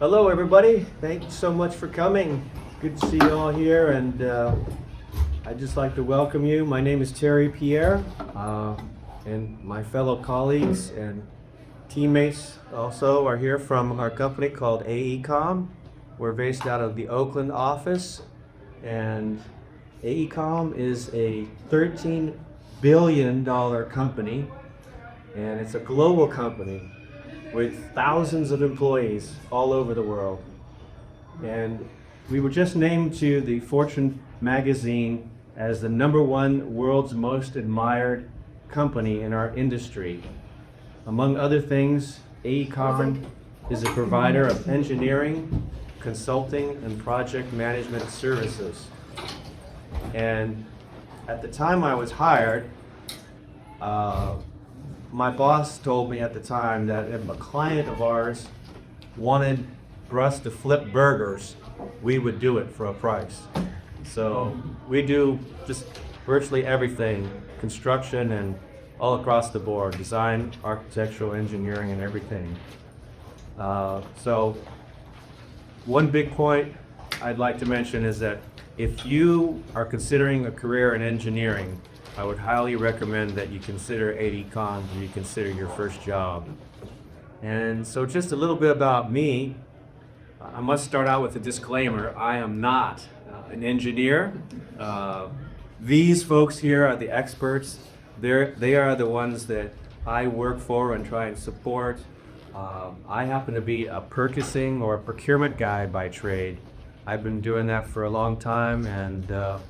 Hello, everybody. Thank you so much for coming. Good to see you all here, and I'd just like to welcome you. My name is Pierre, and my fellow colleagues and teammates also are here from our company called AECOM. We're based out of the Oakland office, and AECOM is a $13 billion company, and it's a global company with thousands of employees all over the world. And we were just named to the Fortune magazine as the #1 world's most admired company in our industry. Among other things, AECOM is a provider of engineering, consulting, and project management services. And at the time I was hired, my boss told me at the time that if a client of ours wanted for us to flip burgers, we would do it for a price. So we do just virtually everything, construction and all across the board, design, architectural, engineering, and everything. So one big point I'd like to mention is that if you are considering a career in engineering, I would highly recommend that you consider AECOM when you consider your first job. And so just a little bit about me. I must start out with a disclaimer. I am not an engineer. These folks here are the experts. They are the ones that I work for and try and support. I happen to be a purchasing or a procurement guy by trade. I've been doing that for a long time, and I'll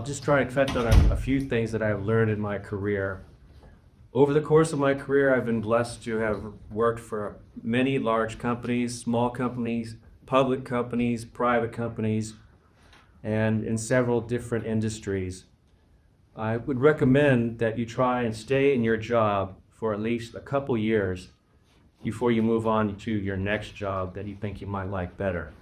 just try to touch on a few things that I've learned in my career. Over the course of my career, I've been blessed to have worked for many large companies, small companies, public companies, private companies, and in several different industries. I would recommend that you try and stay in your job for at least a couple years before you move on to your next job that you think you might like better.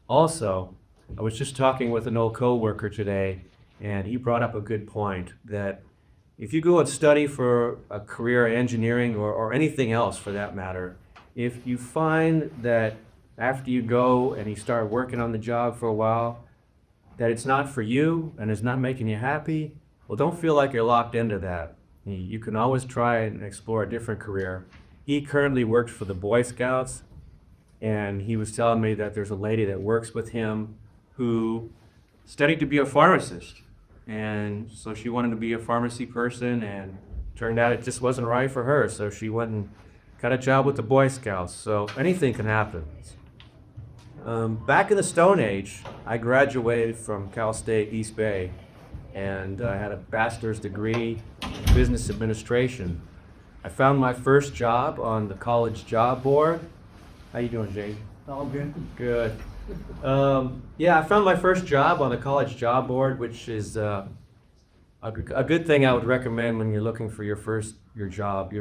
Also, I was just talking with an old coworker today, and he brought up a good point that if you go and study for a career in engineering or anything else for that matter, if you find that after you go and you start working on the job for a while, that it's not for you and it's not making you happy, well, don't feel like you're locked into that. You can always try and explore a different career. He currently works for the Boy Scouts, and he was telling me that there's a lady that works with him who studied to be a pharmacist. And so she wanted to be a pharmacy person, and turned out it just wasn't right for her. So she went and got a job with the Boy Scouts. So anything can happen. Back in the Stone Age, I graduated from Cal State East Bay, and I had a bachelor's degree in business administration. I found my first job on the college job board. How you doing, Jay? All good. Good. I found my first job on the college job board, which is a good thing I would recommend when you're looking for your job.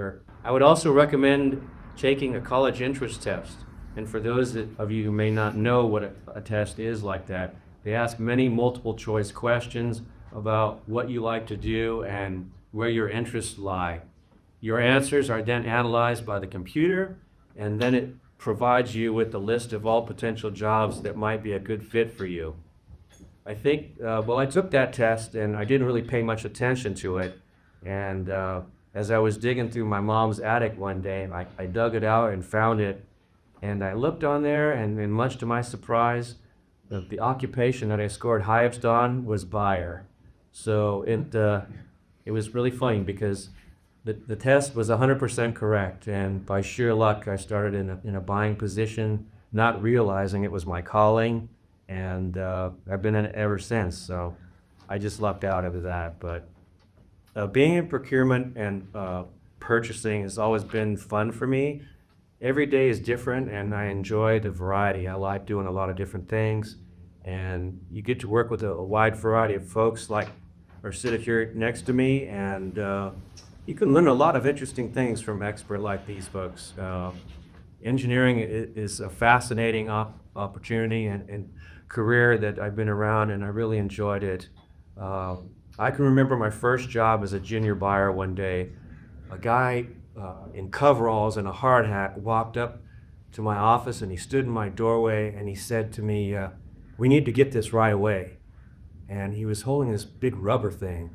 I would also recommend taking a college entrance test. And for those of you who may not know what a test is like that, they ask many multiple choice questions about what you like to do and where your interests lie. Your answers are then analyzed by the computer, and then it provides you with a list of all potential jobs that might be a good fit for you. I think, I took that test and I didn't really pay much attention to it. And as I was digging through my mom's attic one day, I dug it out and found it. And I looked on there, and much to my surprise, the occupation that I scored highest on was buyer. So it was really funny because the test was 100% correct, and by sheer luck, I started in a buying position, not realizing it was my calling, and I've been in it ever since. So I just lucked out of that. But being in procurement and purchasing has always been fun for me. Every day is different, and I enjoy the variety. I like doing a lot of different things, and you get to work with a wide variety of folks like are sitting here next to me, and you can learn a lot of interesting things from experts like these folks. Engineering is a fascinating opportunity and career that I've been around, and I really enjoyed it. I can remember my first job as a junior buyer one day. A guy in coveralls and a hard hat walked up to my office, and he stood in my doorway, and he said to me, we need to get this right away. And he was holding this big rubber thing.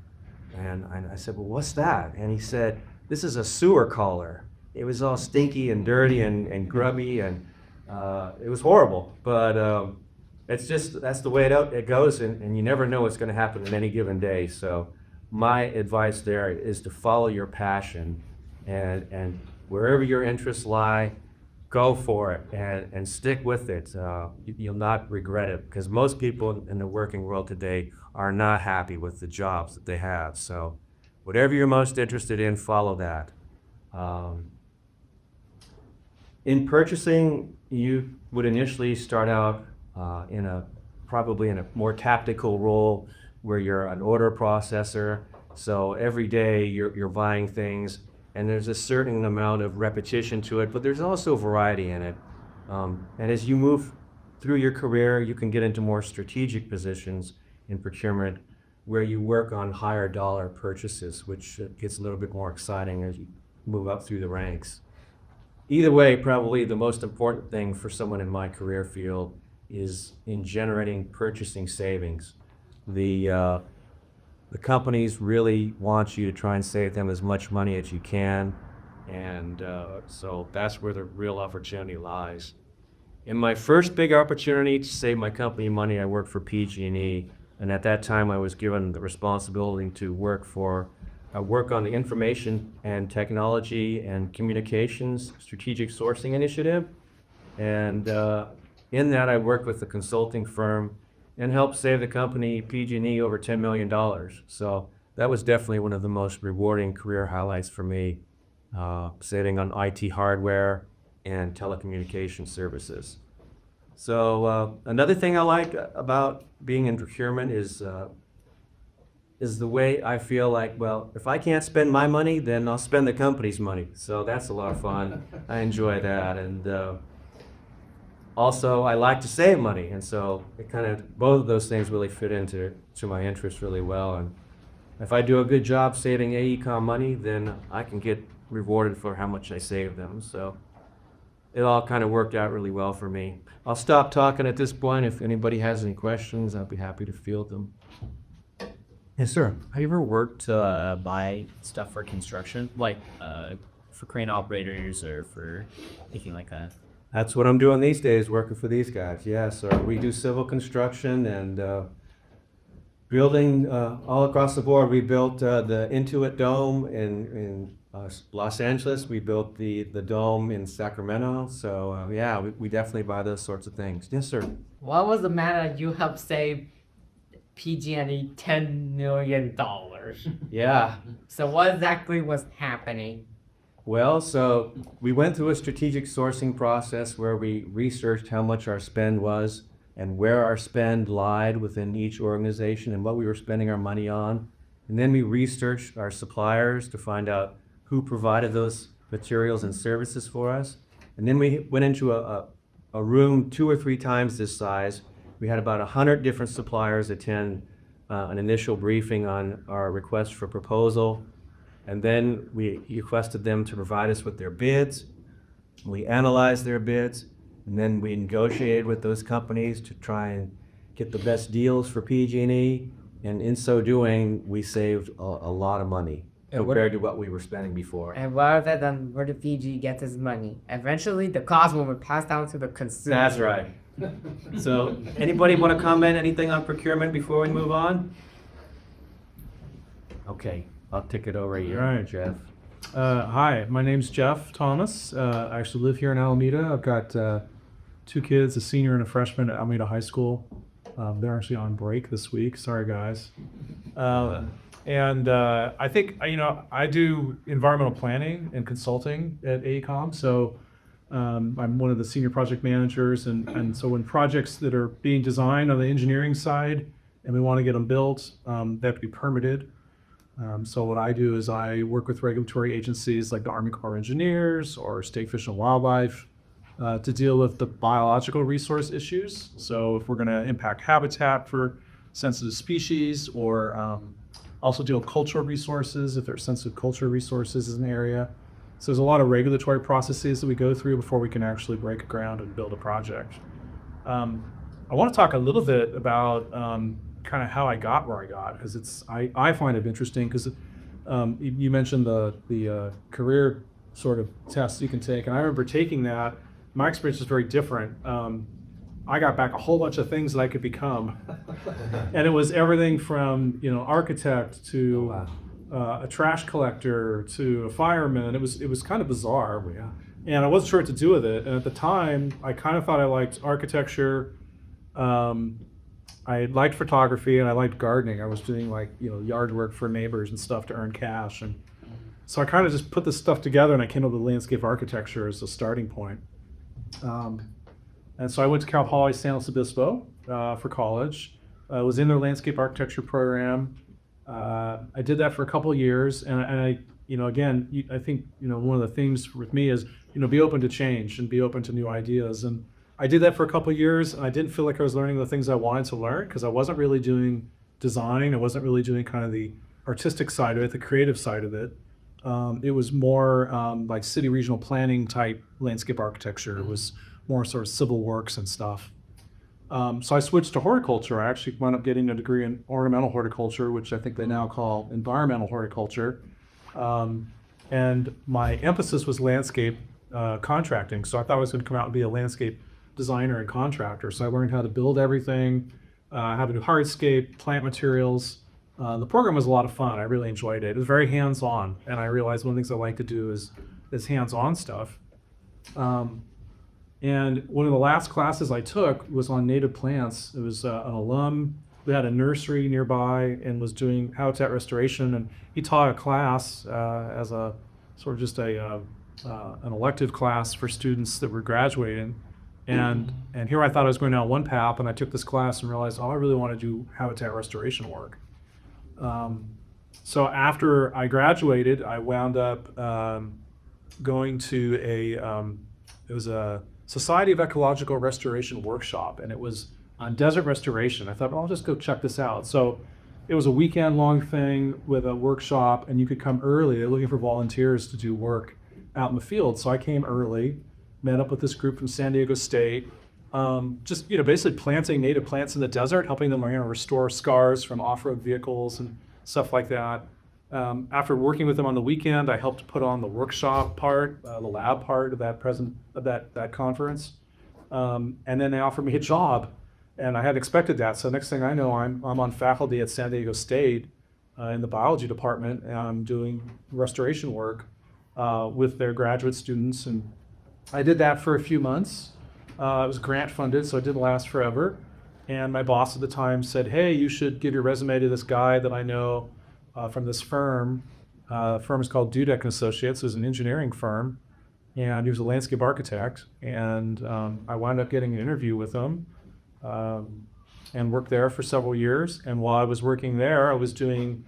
And I said, well, what's that? And he said, this is a sewer caller. It was all stinky and dirty and grubby, and it was horrible. But it's just, that's the way it goes, and you never know what's going to happen in any given day. So my advice there is to follow your passion, and wherever your interests lie, go for it and stick with it. You'll not regret it, because most people in the working world today are not happy with the jobs that they have. So whatever you're most interested in, follow that. In purchasing, you would initially start out probably in a more tactical role where you're an order processor. So every day you're buying things, and there's a certain amount of repetition to it, but there's also variety in it. And as you move through your career, you can get into more strategic positions in procurement where you work on higher dollar purchases, which gets a little bit more exciting as you move up through the ranks. Either way, probably the most important thing for someone in my career field is in generating purchasing savings. The companies really want you to try and save them as much money as you can, and so that's where the real opportunity lies. In my first big opportunity to save my company money, I worked for PG&E, and at that time I was given the responsibility to work on the Information and Technology and Communications Strategic Sourcing Initiative, and in that I worked with a consulting firm and helped save the company PG&E over $10 million. So that was definitely one of the most rewarding career highlights for me, saving on IT hardware and telecommunication services. So another thing I like about being in procurement is the way I feel like, well, if I can't spend my money, then I'll spend the company's money. So that's a lot of fun. I enjoy that. And also, I like to save money, and so it kind of, both of those things really fit into my interests really well. And if I do a good job saving AECOM money, then I can get rewarded for how much I save them. So it all kind of worked out really well for me. I'll stop talking at this point. If anybody has any questions, I'll be happy to field them. Yes, sir. Have you ever worked to buy stuff for construction, like for crane operators or for anything like that? That's what I'm doing these days, working for these guys. Yeah, so we do civil construction and building all across the board. We built the Intuit Dome in Los Angeles. We built the Dome in Sacramento. So yeah, we definitely buy those sorts of things. Yes, sir. What was the matter you helped save PG&E $10 million? Yeah. So what exactly was happening? Well, so we went through a strategic sourcing process where we researched how much our spend was and where our spend lied within each organization and what we were spending our money on. And then we researched our suppliers to find out who provided those materials and services for us. And then we went into a room 2 or 3 times this size. We had about 100 different suppliers attend an initial briefing on our request for proposal. And then we requested them to provide us with their bids. We analyzed their bids, and then we negotiated with those companies to try and get the best deals for PG&E. And in so doing, we saved a lot of money compared to what we were spending before. And rather than where the PG gets its money, eventually the cost will be passed down to the consumer. That's right. So anybody want to comment anything on procurement before we move on? Okay. I'll take it over here. All right, Jeff. Hi, my name's Jeff Thomas. I actually live here in Alameda. I've got 2 kids, a senior and a freshman at Alameda High School. They're actually on break this week. Sorry, guys. And I think, I do environmental planning and consulting at AECOM. So I'm one of the senior project managers. And so when projects that are being designed on the engineering side and we want to get them built, they have to be permitted. So what I do is I work with regulatory agencies like the Army Corps of Engineers or State Fish and Wildlife to deal with the biological resource issues. So if we're going to impact habitat for sensitive species, or also deal with cultural resources if there's sensitive cultural resources in an area. So there's a lot of regulatory processes that we go through before we can actually break ground and build a project. I want to talk a little bit about kind of how I got where I got, because I find it interesting because you mentioned the career sort of tests you can take, and I remember taking that. My experience was very different. I got back a whole bunch of things that I could become, and it was everything from architect to a trash collector to a fireman. It was kind of bizarre, and I wasn't sure what to do with it. And at the time, I kind of thought I liked architecture. I liked photography, and I liked gardening. I was doing yard work for neighbors and stuff to earn cash, and so I kind of just put this stuff together, and I came up with landscape architecture as a starting point. And so I went to Cal Poly San Luis Obispo for college. I was in their landscape architecture program. I did that for a couple of years, and I I think one of the themes with me is be open to change and be open to new ideas. And I did that for a couple of years, and I didn't feel like I was learning the things I wanted to learn because I wasn't really doing design. I wasn't really doing kind of the artistic side of it, the creative side of it. It was more like city regional planning type landscape architecture. It was more sort of civil works and stuff. So I switched to horticulture. I actually wound up getting a degree in ornamental horticulture, which I think they now call environmental horticulture. And my emphasis was landscape contracting. So I thought I was going to come out and be a landscape designer and contractor. So I learned how to build everything, how to do hardscape, plant materials. The program was a lot of fun. I really enjoyed it. It was very hands-on, and I realized one of the things I like to do is hands-on stuff. And one of the last classes I took was on native plants. It was an alum who had a nursery nearby and was doing habitat restoration, and he taught a class as a sort of just an elective class for students that were graduating. And here I thought I was going down one path, and I took this class and realized, I really want to do habitat restoration work. So after I graduated, I wound up going to it was a Society of Ecological Restoration workshop, and it was on desert restoration. I thought, I'll just go check this out. So it was a weekend-long thing with a workshop, and you could come early. They're looking for volunteers to do work out in the field. So I came early, met up with this group from San Diego State, just basically planting native plants in the desert, helping them restore scars from off-road vehicles and stuff like that. After working with them on the weekend, I helped put on the workshop part, the lab part of that conference, and then they offered me a job, and I hadn't expected that. So next thing I know, I'm on faculty at San Diego State in the biology department, and I'm doing restoration work with their graduate students, and I did that for a few months. It was grant funded, so it didn't last forever. And my boss at the time said, "Hey, you should give your resume to this guy that I know from this firm." The firm is called Dudek and Associates. It was an engineering firm, and he was a landscape architect. And I wound up getting an interview with him and worked there for several years. And while I was working there, I was doing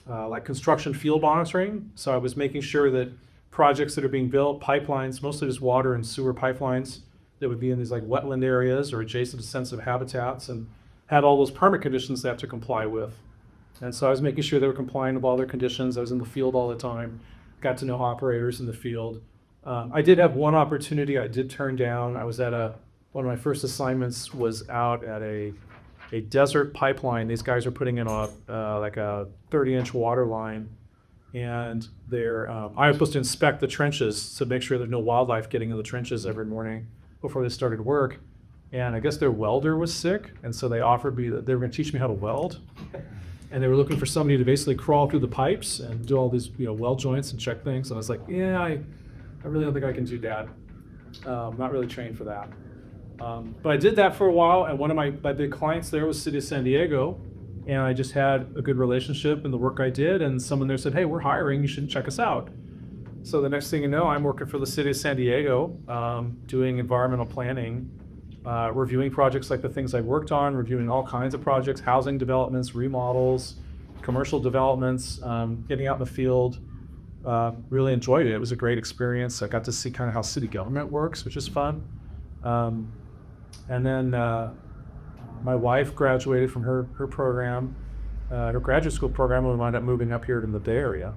like construction field monitoring. So I was making sure that projects that are being built, pipelines, mostly just water and sewer pipelines that would be in these like wetland areas or adjacent to sensitive habitats, and had all those permit conditions they have to comply with. And so I was making sure they were complying with all their conditions. I was in the field all the time, got to know operators in the field. I did have one opportunity I did turn down. I was at one of my first assignments was out at a desert pipeline. These guys are putting in like a 30-inch water line, and I was supposed to inspect the trenches to make sure there's no wildlife getting in the trenches every morning before they started work. And I guess their welder was sick, and so they offered me that they were going to teach me how to weld. And they were looking for somebody to basically crawl through the pipes and do all these weld joints and check things. And I was like, yeah, I really don't think I can do that. I'm not really trained for that. But I did that for a while, and one of my big clients there was City of San Diego, and I just had a good relationship in the work I did, and someone there said, "Hey, we're hiring, you should check us out." So the next thing you know, I'm working for the City of San Diego, doing environmental planning, reviewing projects like the things I've worked on, reviewing all kinds of projects, housing developments, remodels, commercial developments, getting out in the field. Really enjoyed it. It was a great experience. I got to see kind of how city government works, which is fun. And then my wife graduated from her program, her graduate school program, and we wound up moving up here to the Bay Area.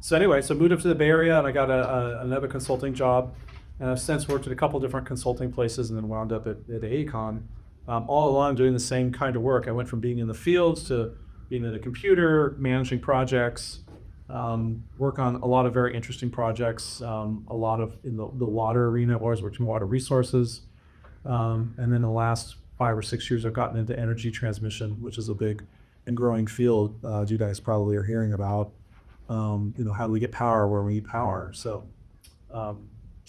So anyway, so I moved up to the Bay Area and I got another consulting job. And I've since worked at a couple different consulting places and then wound up at AECOM. All along doing the same kind of work. I went from being in the fields to being in the computer, managing projects, work on a lot of very interesting projects, a lot of in the water arena. I was working in water resources. And then the last 5 or 6 years, I've gotten into energy transmission, which is a big and growing field. You guys probably are hearing about, how do we get power where we need power? So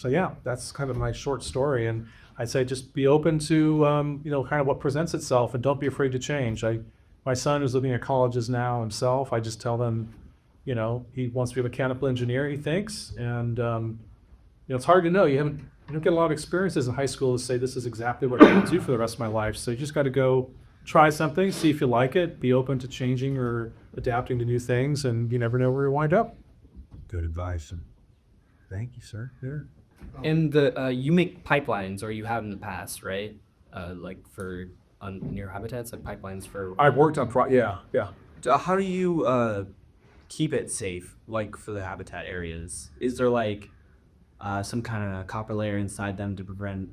yeah, that's kind of my short story. And I'd say just be open to, kind of what presents itself and don't be afraid to change. My son is living at colleges now himself. I just tell them, he wants to be a mechanical engineer, he thinks. And, it's hard to know. You don't get a lot of experiences in high school to say this is exactly what I want to do for the rest of my life. So you just got to go try something, see if you like it, be open to changing or adapting to new things, and you never know where you wind up. Good advice. Thank you, sir. There. And you make pipelines, or you have in the past, right? Like for near habitats, like pipelines for. I've worked on yeah. How do you keep it safe, like for the habitat areas? Is there like some kind of copper layer inside them to prevent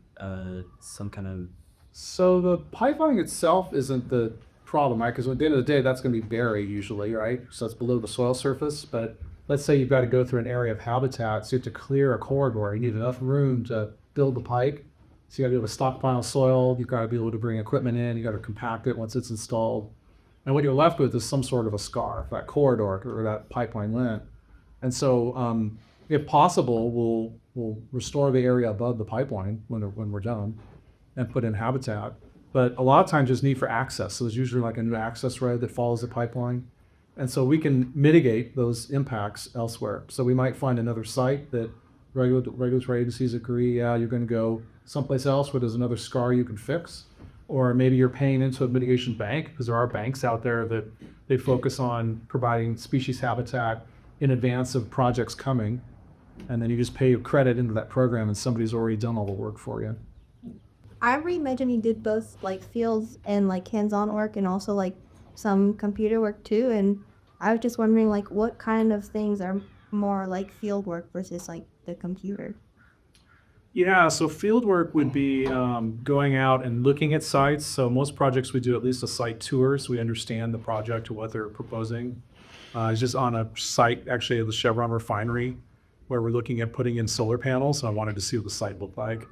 some kind of? So the pipelining itself isn't the problem, right? Because at the end of the day, that's going to be buried usually, right? So it's below the soil surface. But let's say you've got to go through an area of habitat, so you have to clear a corridor. You need enough room to build the pipe. So you got to be able to stockpile soil. You've got to be able to bring equipment in. You got to compact it once it's installed. And what you're left with is some sort of a scar, that corridor or that pipeline lint. And so, if possible, we'll restore the area above the pipeline when we're done, and put in habitat. But a lot of times there's need for access. So there's usually like a new access road that follows the pipeline. And so we can mitigate those impacts elsewhere. So we might find another site that regulatory agencies agree, yeah, you're going to go someplace else where there's another scar you can fix. Or maybe you're paying into a mitigation bank, because there are banks out there that they focus on providing species habitat in advance of projects coming. And then you just pay your credit into that program and somebody's already done all the work for you. I imagine you did both like fields and like hands-on work and also like some computer work too. And I was just wondering like what kind of things are more like field work versus like the computer? Yeah, so field work would be going out and looking at sites. So most projects we do at least a site tour, so we understand the project or what they're proposing. It's just on a site actually at the Chevron refinery where we're looking at putting in solar panels. So I wanted to see what the site looked like.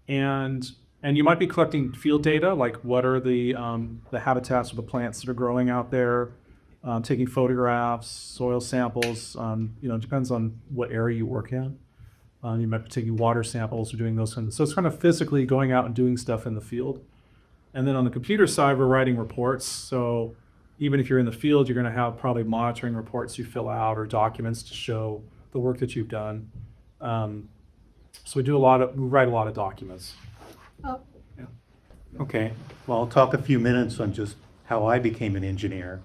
And you might be collecting field data, like what are the habitats of the plants that are growing out there, taking photographs, soil samples, it depends on what area you work in. You might be taking water samples or doing those kinds of, so it's kind of physically going out and doing stuff in the field. And then on the computer side, we're writing reports. So even if you're in the field, you're going to have probably monitoring reports you fill out or documents to show the work that you've done. So we write a lot of documents. Okay, well, I'll talk a few minutes on just how I became an engineer,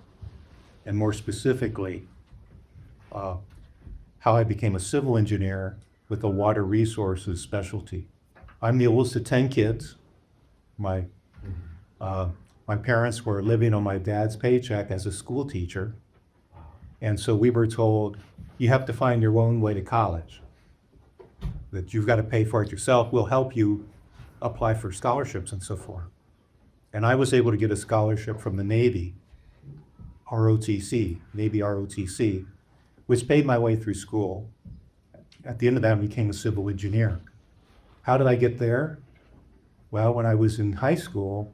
and more specifically, how I became a civil engineer with a water resources specialty. I'm the oldest of 10 kids. My parents were living on my dad's paycheck as a school teacher, and so we were told, you have to find your own way to college, that you've got to pay for it yourself. We'll help you apply for scholarships and so forth. And I was able to get a scholarship from the Navy, Navy ROTC, which paid my way through school. At the end of that, I became a civil engineer. How did I get there? Well, when I was in high school,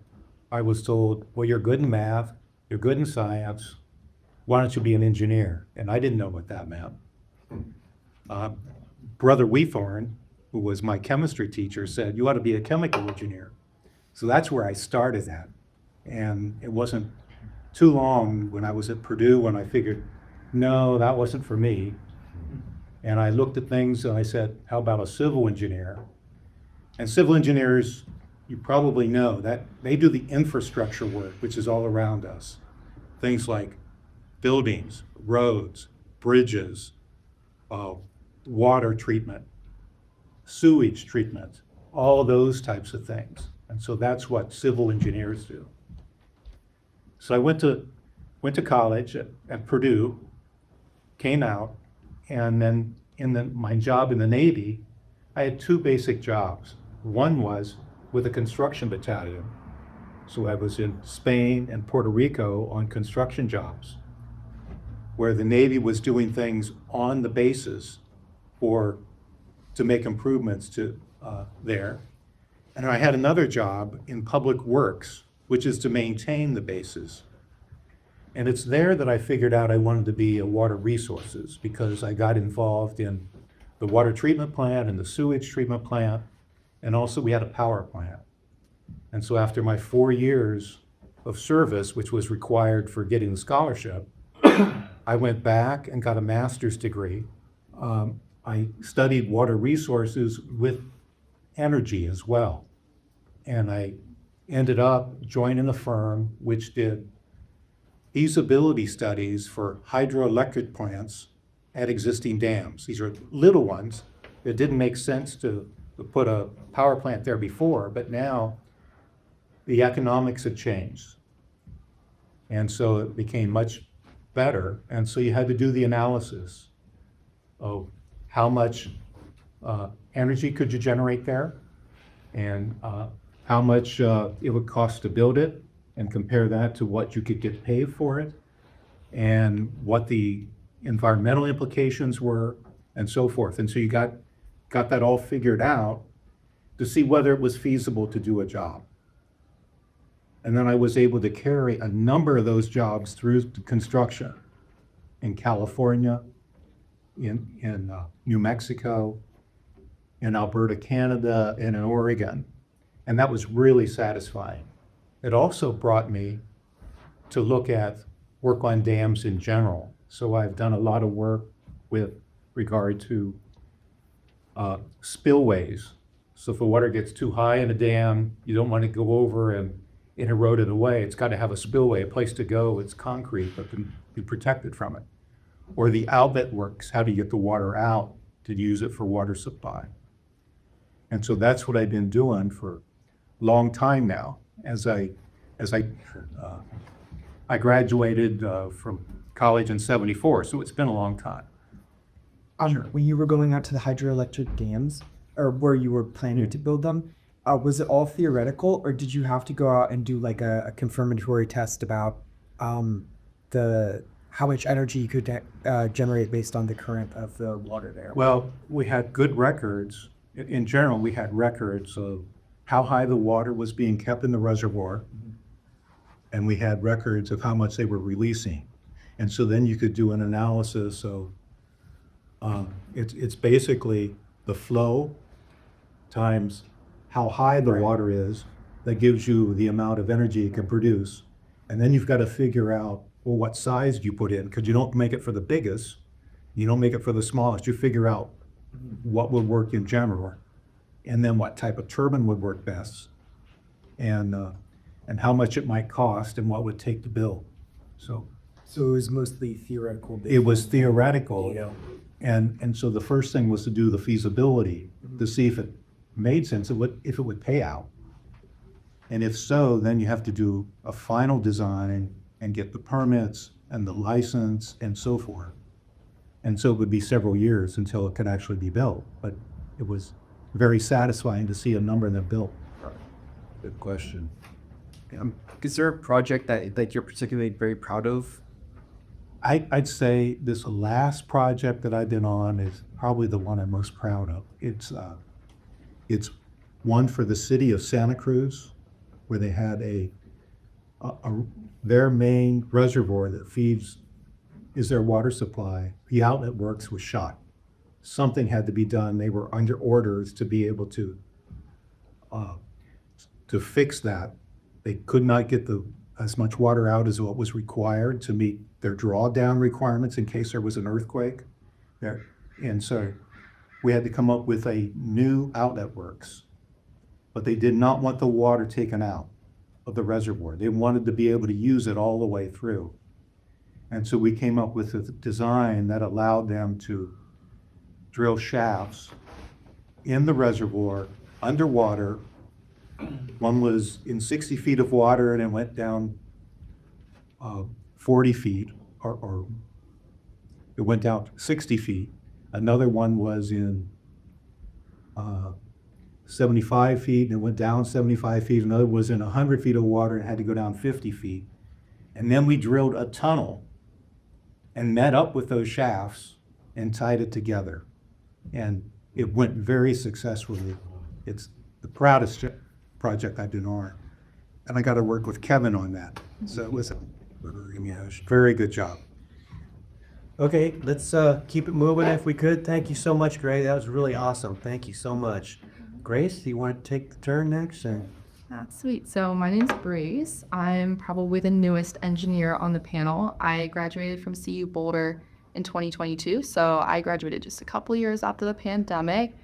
I was told, well, you're good in math, you're good in science, why don't you be an engineer? And I didn't know what that meant. Brother Weethorn, who was my chemistry teacher, said, you ought to be a chemical engineer. So that's where I started at. And it wasn't too long when I was at Purdue when I figured, no, that wasn't for me. And I looked at things and I said, how about a civil engineer? And civil engineers, you probably know that they do the infrastructure work, which is all around us. Things like buildings, roads, bridges, water treatment, sewage treatment, all those types of things. And so that's what civil engineers do. So I went to college at Purdue, came out, and then my job in the Navy, I had two basic jobs. One was with a construction battalion. So I was in Spain and Puerto Rico on construction jobs, where the Navy was doing things on the bases to make improvements to there. And I had another job in public works, which is to maintain the bases. And it's there that I figured out I wanted to be a water resources, because I got involved in the water treatment plant and the sewage treatment plant, and also we had a power plant. And so after my 4 years of service, which was required for getting the scholarship, I went back and got a master's degree. I studied water resources with energy as well. And I ended up joining a firm which did feasibility studies for hydroelectric plants at existing dams. These are little ones. It didn't make sense to put a power plant there before, but now the economics had changed. And so it became much better. And so you had to do the analysis of how much energy could you generate there, and how much it would cost to build it, and compare that to what you could get paid for it, and what the environmental implications were, and so forth. And so you got that all figured out to see whether it was feasible to do a job. And then I was able to carry a number of those jobs through to construction in California, in New Mexico, in Alberta, Canada, and in Oregon. And that was really satisfying. It also brought me to look at work on dams in general. So I've done a lot of work with regard to spillways. So if the water gets too high in a dam, you don't want to go over and erode it away. It's got to have a spillway, a place to go. It's concrete, but can be protected from it. Or the outlet works, how do you get the water out to use it for water supply? And so that's what I've been doing for a long time now. As I graduated from college in '74, so it's been a long time. Sure. When you were going out to the hydroelectric dams, or where you were planning to build them, was it all theoretical, or did you have to go out and do like a confirmatory test about how much energy you could generate based on the current of the water there? Well, we had good records. In general, we had records of how high the water was being kept in the reservoir, and we had records of how much they were releasing. And so then you could do an analysis of, it's basically the flow times how high the water is that gives you the amount of energy it can produce. And then you've got to figure out, well, what size do you put in? Because you don't make it for the biggest, you don't make it for the smallest. You figure out what would work in general, and then what type of turbine would work best, and how much it might cost, and what would take to build. So it was mostly theoretical. it was theoretical, and so the first thing was to do the feasibility to see if it made sense, if it would pay out, and if so, then you have to do a final design and get the permits and the license and so forth. And so it would be several years until it could actually be built, but it was very satisfying to see a number of them built. Good question. Is there a project that you're particularly very proud of? I'd say this last project that I've been on is probably the one I'm most proud of. It's one for the city of Santa Cruz, where they had their main reservoir that is their water supply. The outlet works was shot. Something had to be done. They were under orders to be able to fix that. They could not get as much water out as what was required to meet their drawdown requirements in case there was an earthquake there. And so we had to come up with a new outlet works, but they did not want the water taken out of the reservoir. They wanted to be able to use it all the way through. And so we came up with a design that allowed them to drill shafts in the reservoir underwater. One was in 60 feet of water and it went down 40 feet, or it went down 60 feet. Another one was in 75 feet and it went down 75 feet. Another was in 100 feet of water and had to go down 50 feet. And then we drilled a tunnel and met up with those shafts and tied it together. And it went very successfully. It's the proudest project I've done on. And I got to work with Kevin on that. So it was a very good job. Okay, let's keep it moving if we could. Thank you so much, Gray. That was really awesome. Thank you so much. Grace, do you want to take the turn next? Or? Sweet. So my name's Breeze. I'm probably the newest engineer on the panel. I graduated from CU Boulder in 2022. So I graduated just a couple years after the pandemic.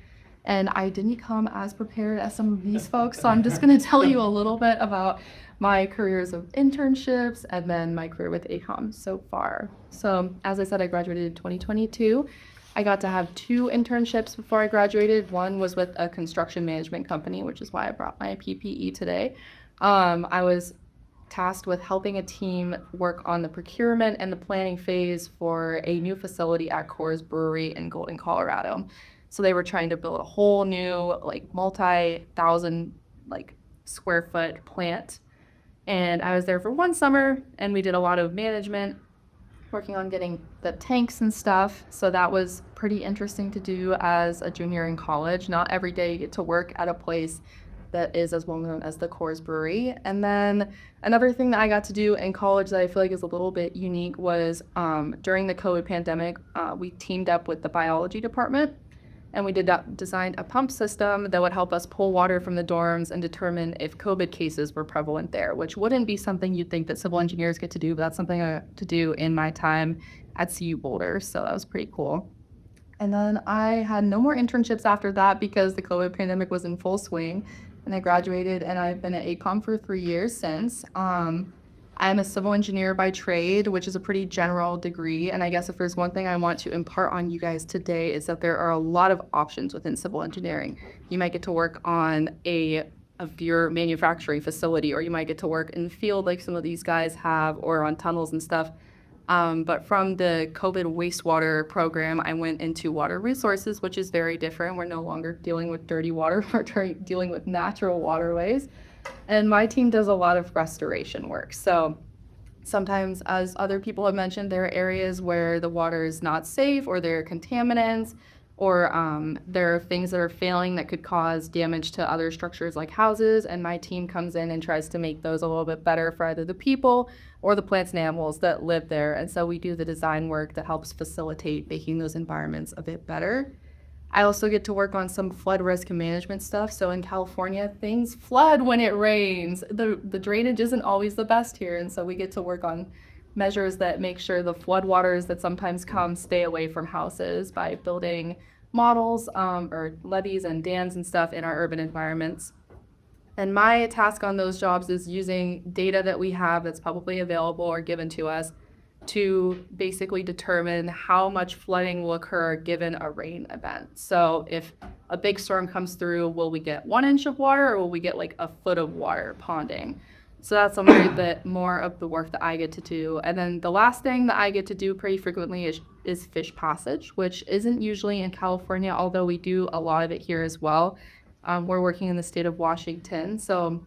And I didn't come as prepared as some of these folks. So I'm just going to tell you a little bit about my careers of internships and then my career with AECOM so far. So as I said, I graduated in 2022. I got to have 2 internships before I graduated. One was with a construction management company, which is why I brought my PPE today. I was tasked with helping a team work on the procurement and the planning phase for a new facility at Coors Brewery in Golden, Colorado. So they were trying to build a whole new, like, multi-thousand, like, square foot plant. And I was there for 1 summer, and we did a lot of management, working on getting the tanks and stuff. So that was pretty interesting to do as a junior in college. Not every day you get to work at a place that is as well known as the Coors Brewery. And then another thing that I got to do in college that I feel like is a little bit unique was during the COVID pandemic, we teamed up with the biology department. And we designed a pump system that would help us pull water from the dorms and determine if COVID cases were prevalent there, which wouldn't be something you'd think that civil engineers get to do, but that's something I got to do in my time at CU Boulder, so that was pretty cool. And then I had no more internships after that because the COVID pandemic was in full swing, and I graduated, and I've been at AECOM for 3 years since. I'm a civil engineer by trade, which is a pretty general degree. And I guess if there's one thing I want to impart on you guys today is that there are a lot of options within civil engineering. You might get to work on a your manufacturing facility, or you might get to work in the field like some of these guys have, or on tunnels and stuff. But from the COVID wastewater program, I went into water resources, which is very different. We're no longer dealing with dirty water, we're dealing with natural waterways. And my team does a lot of restoration work. So sometimes, as other people have mentioned, there are areas where the water is not safe, or there are contaminants, or there are things that are failing that could cause damage to other structures like houses. And my team comes in and tries to make those a little bit better for either the people or the plants and animals that live there. And so we do the design work that helps facilitate making those environments a bit better. I also get to work on some flood risk management stuff. So in California, things flood when it rains. The drainage isn't always the best here. And so we get to work on measures that make sure the flood waters that sometimes come stay away from houses by building models or levees and dams and stuff in our urban environments. And my task on those jobs is using data that we have that's publicly available or given to us to basically determine how much flooding will occur given a rain event. So if a big storm comes through, will we get 1 inch of water, or will we get like a foot of water ponding? So that's a little bit more of the work that I get to do. And then the last thing that I get to do pretty frequently is fish passage, which isn't usually in California, although we do a lot of it here as well. We're working in the state of Washington. So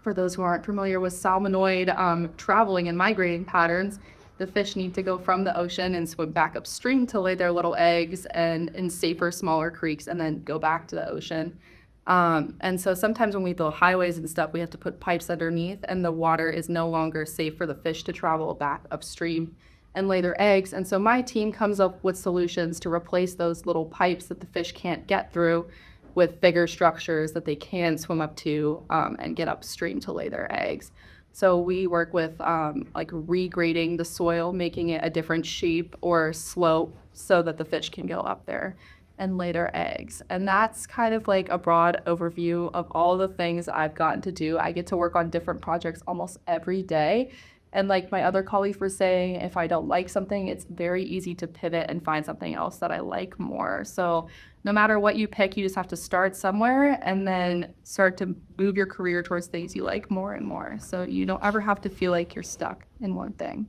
for those who aren't familiar with salmonoid traveling and migrating patterns, the fish need to go from the ocean and swim back upstream to lay their little eggs and in safer, smaller creeks, and then go back to the ocean. And so sometimes when we build highways and stuff, we have to put pipes underneath, and the water is no longer safe for the fish to travel back upstream and lay their eggs. And so my team comes up with solutions to replace those little pipes that the fish can't get through with bigger structures that they can swim up to and get upstream to lay their eggs. So we work with like regrading the soil, making it a different shape or slope so that the fish can go up there and lay their eggs. And that's kind of like a broad overview of all the things I've gotten to do. I get to work on different projects almost every day. And like my other colleagues were saying, if I don't like something, it's very easy to pivot and find something else that I like more. So no matter what you pick, you just have to start somewhere and then start to move your career towards things you like more and more. So you don't ever have to feel like you're stuck in one thing.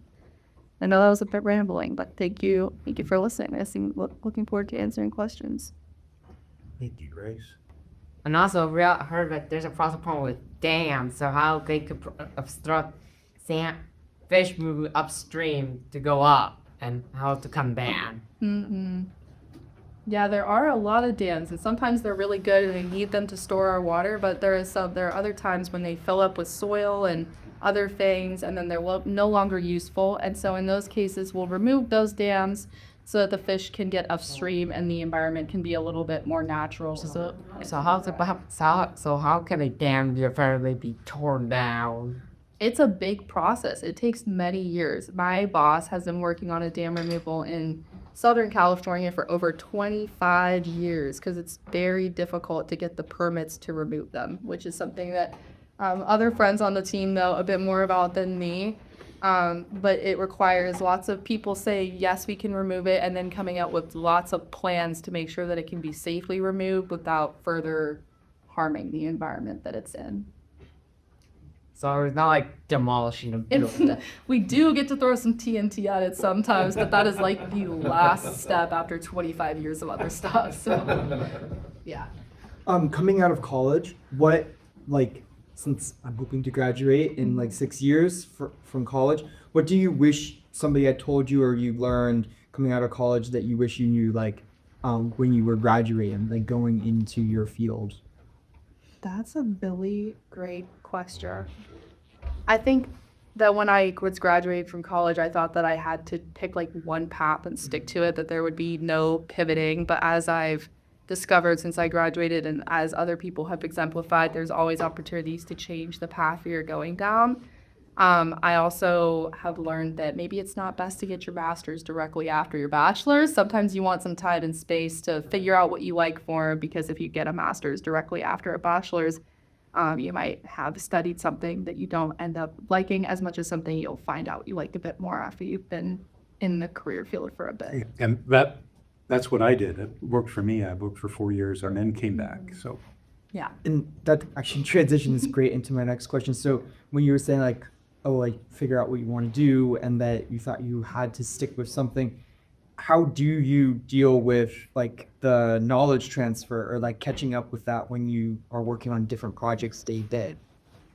I know that was a bit rambling, but thank you for listening. Looking forward to answering questions. Thank you, Grace. And also, I heard that there's a problem with dams, so how they could obstruct fish moving upstream to go up, and how to come down. Yeah, there are a lot of dams, and sometimes they're really good and we need them to store our water, but there are other times when they fill up with soil and other things, and then they're no longer useful. And so in those cases, we'll remove those dams so that the fish can get upstream and the environment can be a little bit more natural. So how can a dam eventually be torn down? It's a big process. It takes many years. My boss has been working on a dam removal in Southern California for over 25 years because it's very difficult to get the permits to remove them, which is something that other friends on the team know a bit more about than me. But it requires lots of people say, yes, we can remove it, and then coming out with lots of plans to make sure that it can be safely removed without further harming the environment that it's in. So it's not like demolishing a building. We do get to throw some TNT at it sometimes, but that is like the last step after 25 years of other stuff. So, yeah. Coming out of college, since I'm hoping to graduate in like 6 years from college, what do you wish somebody had told you or you learned coming out of college that you wish you knew when you were graduating, like going into your field? That's a really great question. I think that when I was graduating from college, I thought that I had to pick like one path and stick to it, that there would be no pivoting. But as I've discovered since I graduated and as other people have exemplified, there's always opportunities to change the path you're going down. I also have learned that maybe it's not best to get your master's directly after your bachelor's. Sometimes you want some time and space to figure out what you like for, because if you get a master's directly after a bachelor's, you might have studied something that you don't end up liking as much as something you'll find out you like a bit more after you've been in the career field for a bit. And that's what I did. It worked for me. I worked for 4 years and then came back. So Yeah. And that actually transitions great into my next question. So when you were saying figure out what you want to do and that you thought you had to stick with something, how do you deal with the knowledge transfer or catching up with that when you are working on different projects day to day?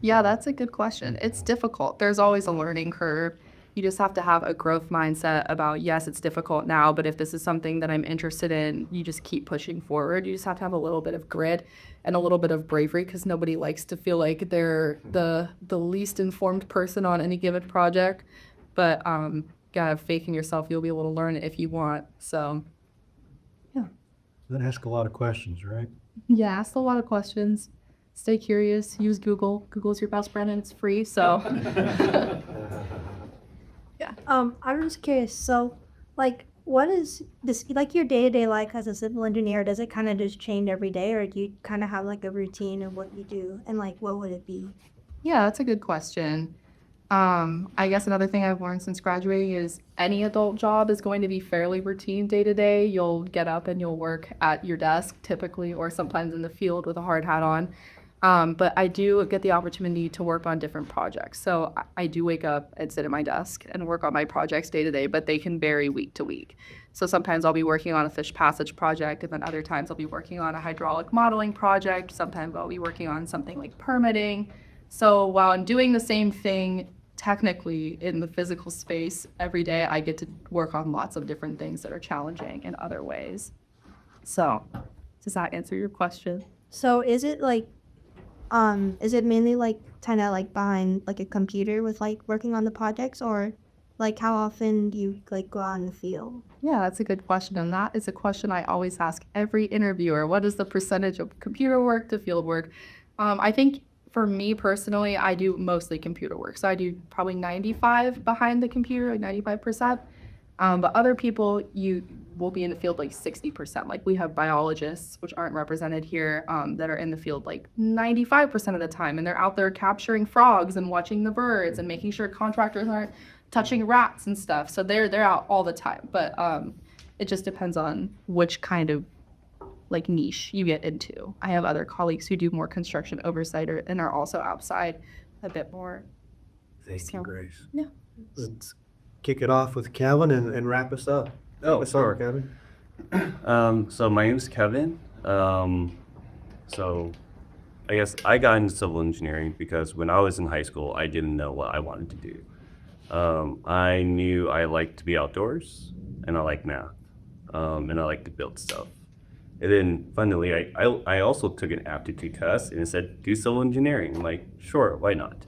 Yeah, that's a good question. It's difficult. There's always a learning curve. You just have to have a growth mindset about, yes, it's difficult now, but if this is something that I'm interested in, you just keep pushing forward. You just have to have a little bit of grit and a little bit of bravery, because nobody likes to feel like they're the least informed person on any given project. But gotta have faith in yourself. You'll be able to learn it if you want. So, yeah. Then ask a lot of questions, right? Yeah, ask a lot of questions. Stay curious. Use Google. Google's your best friend and it's free. So. Yeah. I'm just curious. So, what is this your day-to-day life as a civil engineer? Does it kind of just change every day, or do you kind of have a routine of what you do, and what would it be? Yeah, that's a good question. I guess another thing I've learned since graduating is any adult job is going to be fairly routine day to day. You'll get up and you'll work at your desk typically, or sometimes in the field with a hard hat on. But I do get the opportunity to work on different projects. So I do wake up and sit at my desk and work on my projects day to day, but they can vary week to week. So sometimes I'll be working on a fish passage project, and then other times I'll be working on a hydraulic modeling project. Sometimes I'll be working on something like permitting. So while I'm doing the same thing technically in the physical space every day, I get to work on lots of different things that are challenging in other ways. So does that answer your question? So is it is it mainly kind of behind a computer with working on the projects, or how often do you go out in the field? Yeah, that's a good question. And that is a question I always ask every interviewer. What is the percentage of computer work to field work? I think for me personally, I do mostly computer work. So I do probably 95 behind the computer, 95%. But other people, you will be in the field 60%. We have biologists, which aren't represented here, that are in the field 95% of the time. And they're out there capturing frogs and watching the birds and making sure contractors aren't touching rats and stuff. So they're out all the time. But it just depends on which kind of niche you get into. I have other colleagues who do more construction oversight and are also outside a bit more. Thank you, Grace. Yeah. Let's kick it off with Kevin and wrap us up. Oh, What's up, sure. Kevin? So my name is Kevin. So I guess I got into civil engineering because when I was in high school, I didn't know what I wanted to do. I knew I liked to be outdoors and I like math, and I like to build stuff. And then finally, I also took an aptitude test and it said, do civil engineering. I'm like, sure, why not?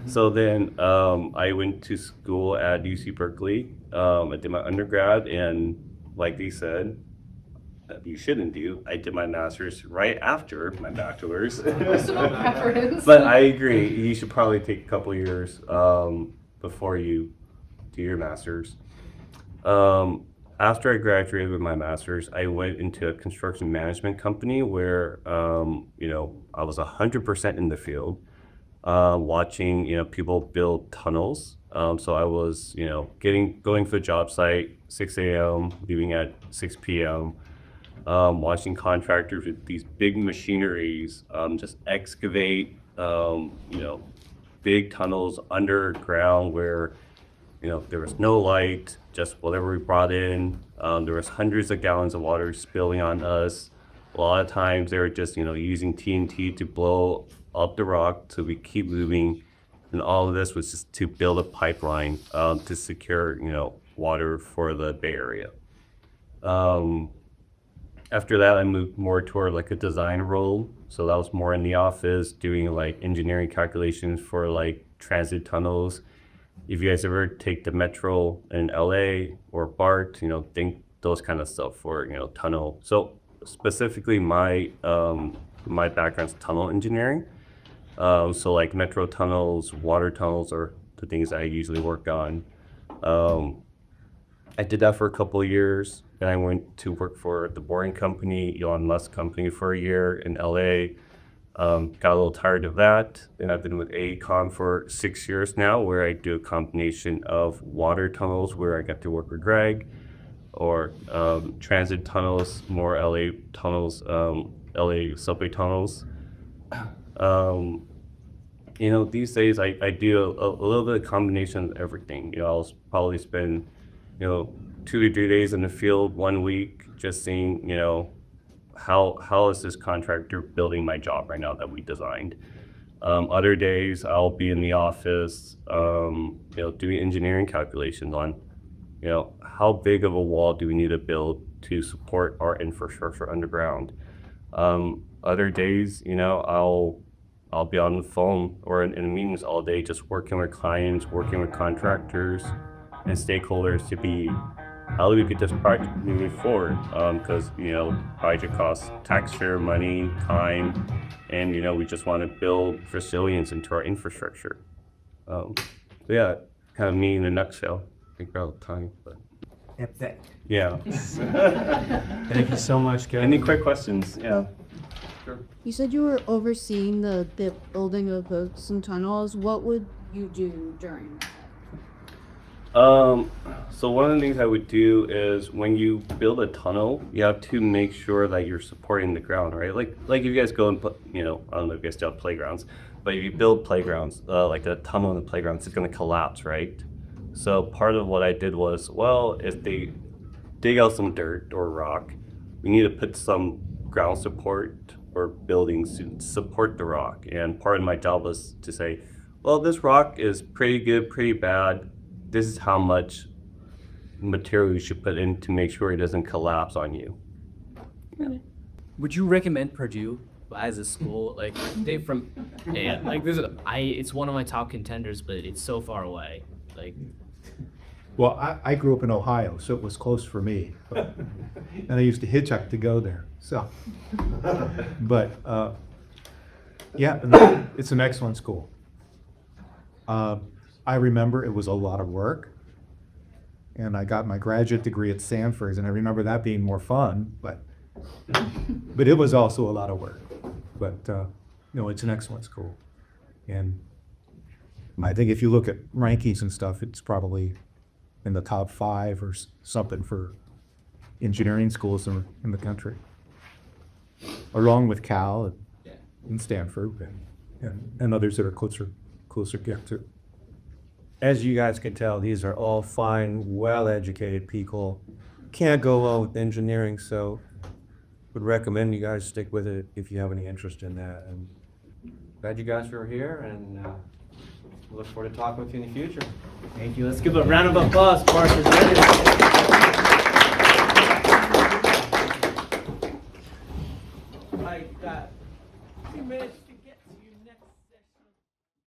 So then I went to school at UC Berkeley. I did my undergrad, and like they said, you shouldn't do. I did my master's right after my bachelor's. Personal preference. But I agree, you should probably take a couple years before you do your master's. After I graduated with my master's, I went into a construction management company where, I was 100% in the field, watching, people build tunnels. So I was, going for the job site, 6 a.m., leaving at 6 p.m., watching contractors with these big machineries just excavate, big tunnels underground where, there was no light, just whatever we brought in. There was hundreds of gallons of water spilling on us. A lot of times they were just, using TNT to blow up the rock so we keep moving. And all of this was just to build a pipeline to secure, water for the Bay Area. After that, I moved more toward like a design role. So that was more in the office doing like engineering calculations for like transit tunnels. If you guys ever take the metro in LA or BART, think those kind of stuff for, tunnel. So specifically my background's tunnel engineering. So like metro tunnels, water tunnels are the things I usually work on. I did that for a couple of years. Then I went to work for the Boring Company, Elon Musk company for a year in LA. Got a little tired of that. Then I've been with AECOM for 6 years now, where I do a combination of water tunnels, where I get to work with Greg, or transit tunnels, more LA tunnels, LA subway tunnels. These days I do a little bit of combination of everything. I'll probably spend, 2 to 3 days in the field 1 week, just seeing, how is this contractor building my job right now that we designed. Other days I'll be in the office, doing engineering calculations on, how big of a wall do we need to build to support our infrastructure underground. Other days, I'll be on the phone or in meetings all day, just working with clients, working with contractors and stakeholders to be how do we get this project moving forward? Because, project costs taxpayer money, time, and, we just want to build resilience into our infrastructure. Yeah, kind of me in a nutshell. I think we're out of time, but yeah. Thank you so much, Kevin. Any quick questions? Yeah. You said you were overseeing the building of some tunnels. What would you do during that? So one of the things I would do is when you build a tunnel, you have to make sure that you're supporting the ground, right? Like if you guys go and put, I don't know if you guys still have playgrounds, but if you build playgrounds, like a tunnel in the playground, it's going to collapse, right? So part of what I did was, if they dig out some dirt or rock, we need to put some ground support or buildings to support the rock. And part of my job was to say, this rock is pretty good, pretty bad. This is how much material you should put in to make sure it doesn't collapse on you. Yeah. Would you recommend Purdue as a school? Like, it's one of my top contenders, but it's so far away. Well, I grew up in Ohio, so it was close for me. And I used to hitchhike to go there. So, but it's an excellent school. I remember it was a lot of work, and I got my graduate degree at Stanford, and I remember that being more fun, but it was also a lot of work. But it's an excellent school, and I think if you look at rankings and stuff, it's probably in the top 5 or something for engineering schools in the country, along with Cal and Stanford and others that are closer get to. as you guys can tell, these are all fine, well-educated people. Can't go well with engineering, so would recommend you guys stick with it if you have any interest in that. And glad you guys are here, and look forward to talking with you in the future. Thank you. Let's give a round of applause for our presenters. I got 2 minutes.